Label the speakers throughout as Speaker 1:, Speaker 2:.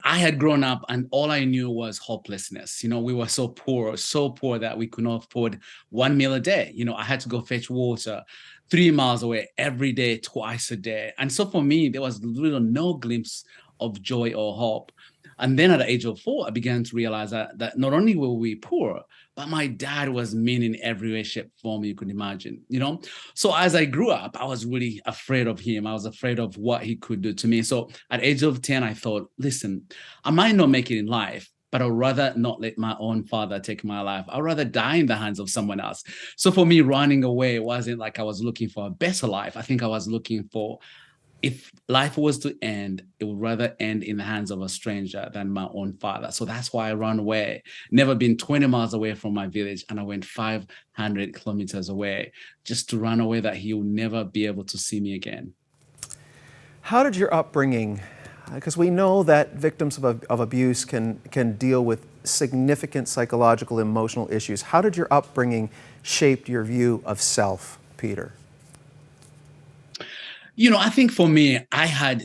Speaker 1: I had grown up and all I knew was hopelessness. We were so poor that we could not afford 1 meal a day. I had to go fetch water 3 miles away every day, twice a day. And so for me, there was little no glimpse of joy or hope. And then at the age of 4, I began to realize that not only were we poor, but my dad was mean in every way, shape, form you could imagine. So as I grew up, I was really afraid of him. I was afraid of what he could do to me. So at age of 10, I thought, listen, I might not make it in life, but I'd rather not let my own father take my life. I'd rather die in the hands of someone else. So for me, running away wasn't like I was looking for a better life. I think I was looking for, if life was to end, it would rather end in the hands of a stranger than my own father. So that's why I ran away. Never been 20 miles away from my village, and I went 500 kilometers away just to run away that he would never be able to see me again.
Speaker 2: How did your upbringing, because we know that victims of abuse can deal with significant psychological, emotional issues. How did your upbringing shape your view of self, Peter?
Speaker 1: I think for me,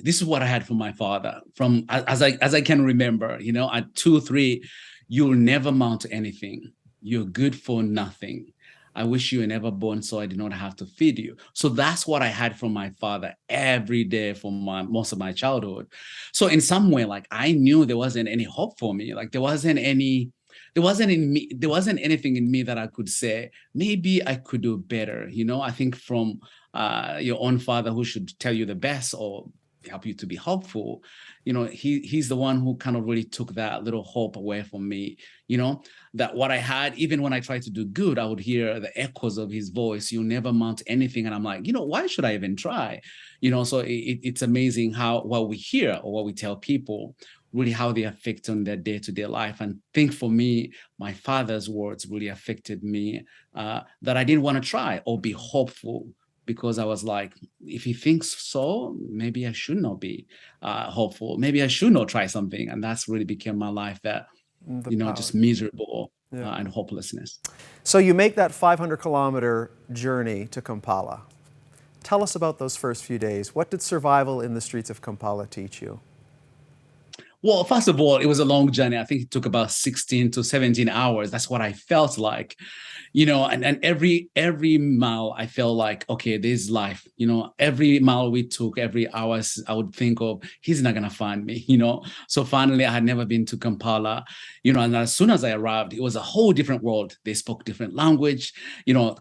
Speaker 1: this is what I had from my father, from as I can remember, at 2, 3, you'll never amount to anything. You're good for nothing. I wish you were never born so I did not have to feed you. So that's what I had from my father every day for most of my childhood. So in some way, like, I knew there wasn't any hope for me. Like, there wasn't anything in me that I could say, maybe I could do better. I think from your own father, who should tell you the best or help you to be hopeful, he's the one who kind of really took that little hope away from me, that what I had, even when I tried to do good, I would hear the echoes of his voice. You'll never amount to anything. And I'm like, why should I even try? So it's amazing how what we hear or what we tell people, really how they affect on their day-to-day life. And I think for me, my father's words really affected me, that I didn't want to try or be hopeful, because I was like, if he thinks so, maybe I should not be hopeful. Maybe I should not try something. And that's really became my life, that, just miserable and hopelessness.
Speaker 2: So you make that 500-kilometer journey to Kampala. Tell us about those first few days. What did survival in the streets of Kampala teach you?
Speaker 1: Well, first of all, it was a long journey. I think it took about 16 to 17 hours. That's what I felt like, and every mile I felt like, okay, this is life. Every mile we took, every hour, I would think of, he's not going to find me, So finally, I had never been to Kampala, and as soon as I arrived, it was a whole different world. They spoke different language,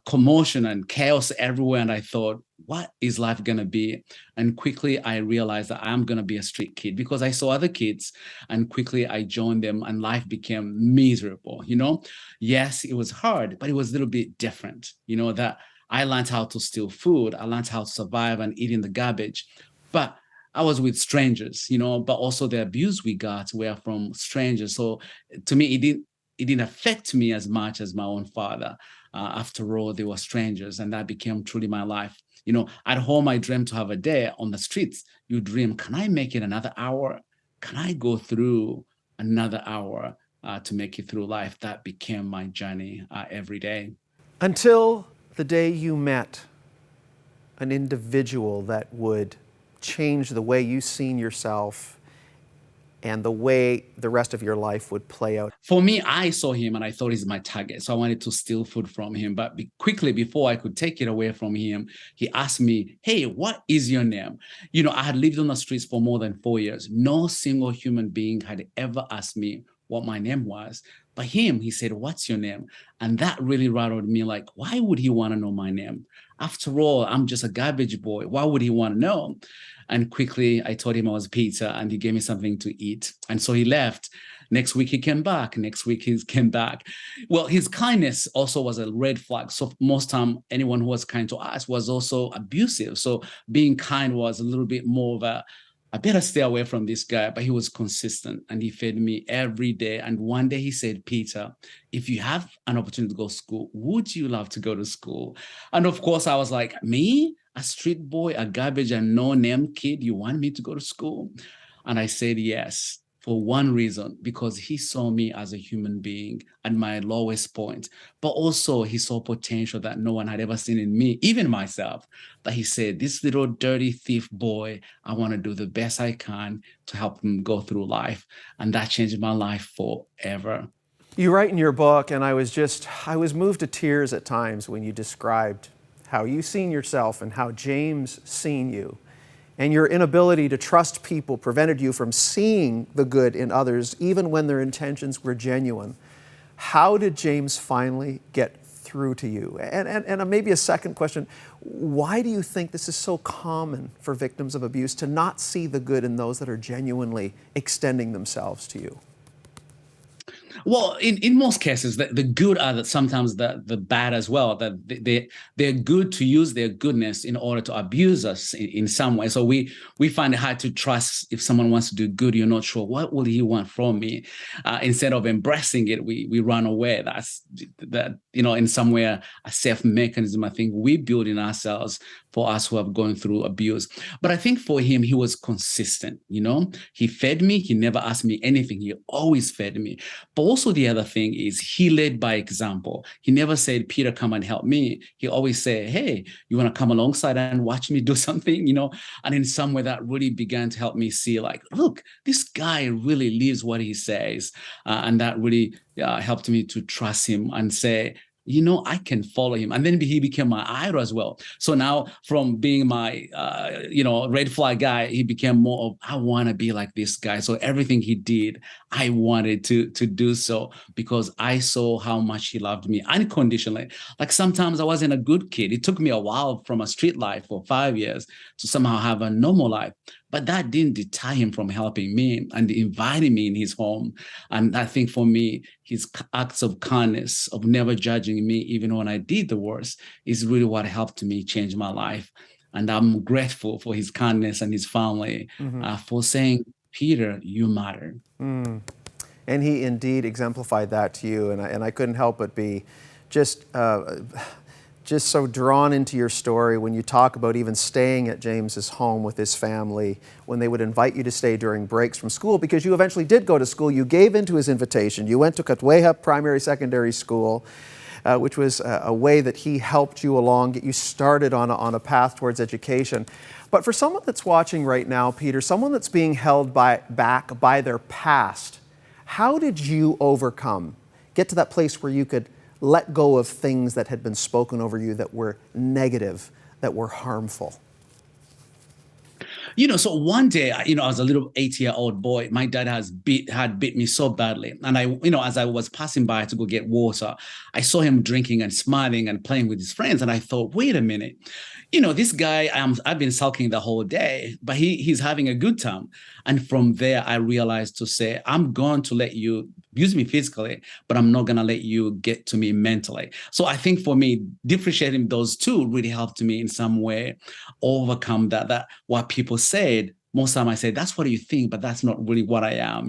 Speaker 1: commotion and chaos everywhere. And I thought, what is life going to be? And quickly I realized that I'm going to be a street kid, because I saw other kids, and quickly I joined them, and life became miserable. Yes, it was hard, but it was a little bit different, that I learned how to steal food. I learned how to survive and eat in the garbage, but I was with strangers, but also the abuse we got were from strangers. So to me, it didn't affect me as much as my own father. After all, they were strangers, and that became truly my life. At home, I dreamed to have a day. On the streets, you dream, can I make it another hour? Can I go through another hour to make it through life? That became my journey every day.
Speaker 2: Until the day you met an individual that would change the way you seen yourself and the way the rest of your life would play out.
Speaker 1: For me, I saw him and I thought he's my target. So I wanted to steal food from him. But quickly, before I could take it away from him, he asked me, hey, what is your name? I had lived on the streets for more than 4 years. No single human being had ever asked me what my name was. But him, he said, what's your name? And that really rattled me. Like, why would he want to know my name? After all, I'm just a garbage boy. Why would he want to know? And quickly, I told him I was Peter, and he gave me something to eat. And so he left. Next week, he came back. Next week, he came back. Well, his kindness also was a red flag. So most time, anyone who was kind to us was also abusive. So being kind was a little bit more of I better stay away from this guy. But he was consistent, and he fed me every day. And one day he said, Peter, if you have an opportunity to go to school, would you love to go to school? And of course, I was like, me? A street boy, a garbage and no-name kid, you want me to go to school? And I said yes. for one reason, because he saw me as a human being at my lowest point, but also he saw potential that no one had ever seen in me, even myself, that he said, this little dirty thief boy, I want to do the best I can to help him go through life. And that changed my life forever.
Speaker 2: You write in your book, and I was moved to tears at times when you described how you seen yourself and how James seen you. And your inability to trust people prevented you from seeing the good in others, even when their intentions were genuine. How did James finally get through to you? And maybe a second question, why do you think this is so common for victims of abuse to not see the good in those that are genuinely extending themselves to you?
Speaker 1: Well, in most cases, the good are sometimes the bad as well. That they're good to use their goodness in order to abuse us in some way. So we find it hard to trust if someone wants to do good. You're not sure what will he want from me. Instead of embracing it, we run away. That's that in some way a safe mechanism I think we build in ourselves for us who have gone through abuse. But I think for him, he was consistent. He fed me. He never asked me anything. He always fed me. But also the other thing is he led by example. He never said, Peter, come and help me. He always said, hey, you want to come alongside and watch me do something, And in some way that really began to help me see like, look, this guy really lives what he says. And that really helped me to trust him and say, I can follow him. And then he became my idol as well. So now from being my, red flag guy, he became more of, I want to be like this guy. So everything he did, I wanted to do so because I saw how much he loved me unconditionally. Like sometimes I wasn't a good kid. It took me a while from a street life for 5 years to somehow have a normal life. But that didn't deter him from helping me and inviting me in his home. And I think for me, his acts of kindness, of never judging me, even when I did the worst, is really what helped me change my life. And I'm grateful for his kindness and his family for saying, Peter, you matter.
Speaker 2: Mm. And he indeed exemplified that to you. And I couldn't help but be just so drawn into your story when you talk about even staying at James's home with his family, when they would invite you to stay during breaks from school, because you eventually did go to school. You gave in to his invitation. You went to Katweha Primary Secondary School, which was a way that he helped you along, get you started on a path towards education. But for someone that's watching right now, Peter, someone that's being held back by their past, how did you get to that place where you could let go of things that had been spoken over you that were negative, that were harmful?
Speaker 1: So one day, as a little 8-year-old boy, my dad had beat me so badly. And as I was passing by to go get water, I saw him drinking and smiling and playing with his friends. And I thought, wait a minute, this guy, I've been sulking the whole day, but he's having a good time. And from there, I realized to say, I'm going to let you abuse me physically, but I'm not going to let you get to me mentally. So I think for me, differentiating those two really helped me in some way overcome that what people said. Most of the time I say, that's what you think, but that's not really what I am,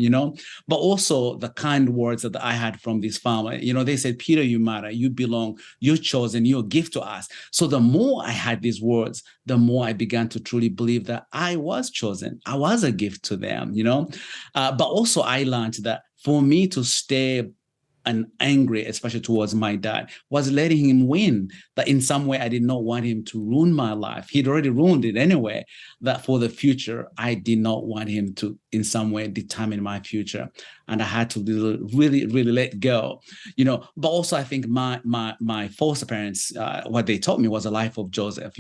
Speaker 1: But also the kind words that I had from this family, they said, Peter, you matter, you belong, you're chosen, you're a gift to us. So the more I had these words, the more I began to truly believe that I was chosen. I was a gift to them, But also I learned that for me to stay and angry, especially towards my dad, was letting him win. That in some way, I did not want him to ruin my life. He'd already ruined it anyway. That for the future, I did not want him to, in some way, determine my future. And I had to really, really let go, But also, I think my foster parents, what they taught me was a life of Joseph,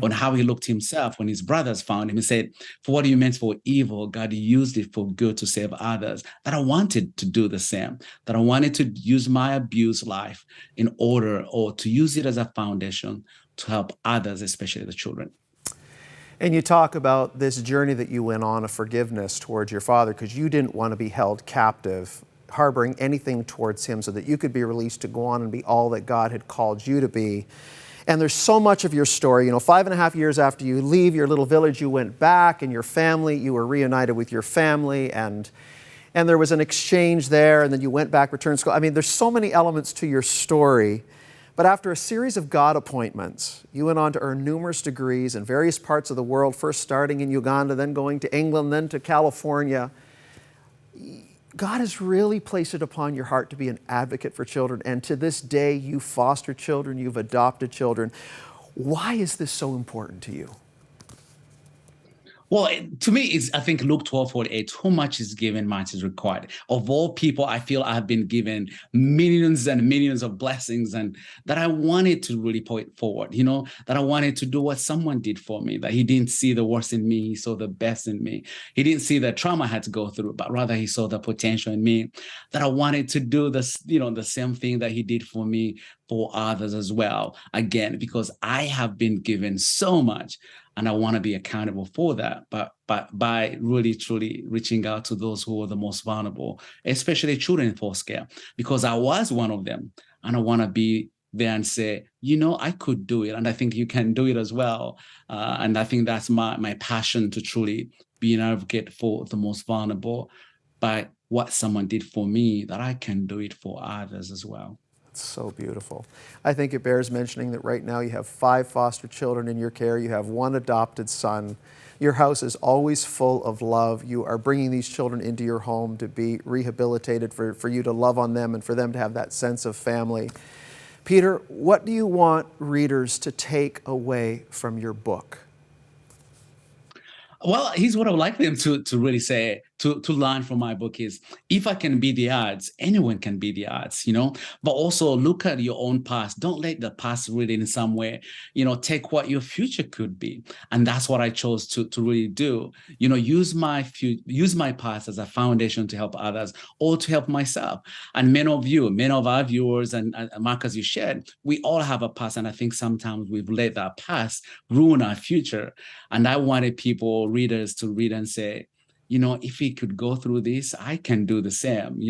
Speaker 1: on how he looked himself when his brothers found him. He said, for what you meant for evil, God used it for good to save others. That I wanted to do the same, that I wanted to use my abused life in order, or to use it as a foundation to help others, especially the children.
Speaker 2: And you talk about this journey that you went on of forgiveness towards your father because you didn't want to be held captive, harboring anything towards him, so that you could be released to go on and be all that God had called you to be. And there's so much of your story. 5.5 years after you leave your little village, you went back, and your family, you were reunited with your family, and there was an exchange there, and then you went back, returned to school. I mean, there's so many elements to your story. But after a series of God appointments, you went on to earn numerous degrees in various parts of the world, first starting in Uganda, then going to England, then to California. God has really placed it upon your heart to be an advocate for children, and to this day you foster children, you've adopted children. Why is this so important to you?
Speaker 1: Well, to me, it's I think Luke 12:48, who much is given, much is required. Of all people, I feel I have been given millions and millions of blessings, and that I wanted to really put it forward, that I wanted to do what someone did for me, that he didn't see the worst in me, he saw the best in me. He didn't see the trauma I had to go through, but rather he saw the potential in me, that I wanted to do this, the same thing that he did for me for others as well. Again, because I have been given so much and I want to be accountable for that. But by really truly reaching out to those who are the most vulnerable, especially children in foster care, because I was one of them, and I want to be there and say, I could do it, and I think you can do it as well. And I think that's my passion, to truly be an advocate for the most vulnerable by what someone did for me, that I can do it for others as well.
Speaker 2: So beautiful. I think it bears mentioning that right now you have 5 foster children in your care. You have 1 adopted son. Your house is always full of love. You are bringing these children into your home to be rehabilitated, for you to love on them and for them to have that sense of family. Peter, what do you want readers to take away from your book?
Speaker 1: Well, here's what I would like them to really say, to learn from my book is, if I can be the odds, anyone can be the odds, but also look at your own past. Don't let the past really in some way, take what your future could be. And that's what I chose to really do, use my past as a foundation to help others, or to help myself. And many of our viewers, and Marcus, you shared, we all have a past. And I think sometimes we've let that past ruin our future. And I wanted readers to read and say, if he could go through this, I can do the same,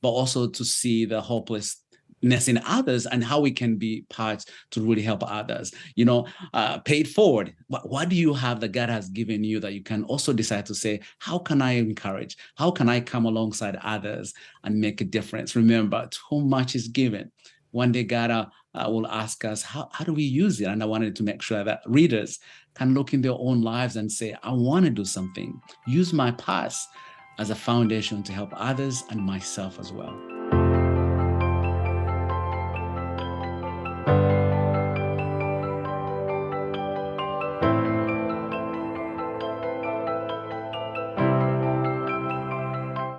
Speaker 1: but also to see the hopelessness in others and how we can be parts to really help others, pay it forward. What do you have that God has given you that you can also decide to say, how can I encourage? How can I come alongside others and make a difference? Remember, to whom much is given. One day God will ask us, how do we use it? And I wanted to make sure that readers can look in their own lives and say, I want to do something. Use my past as a foundation to help others and myself as well.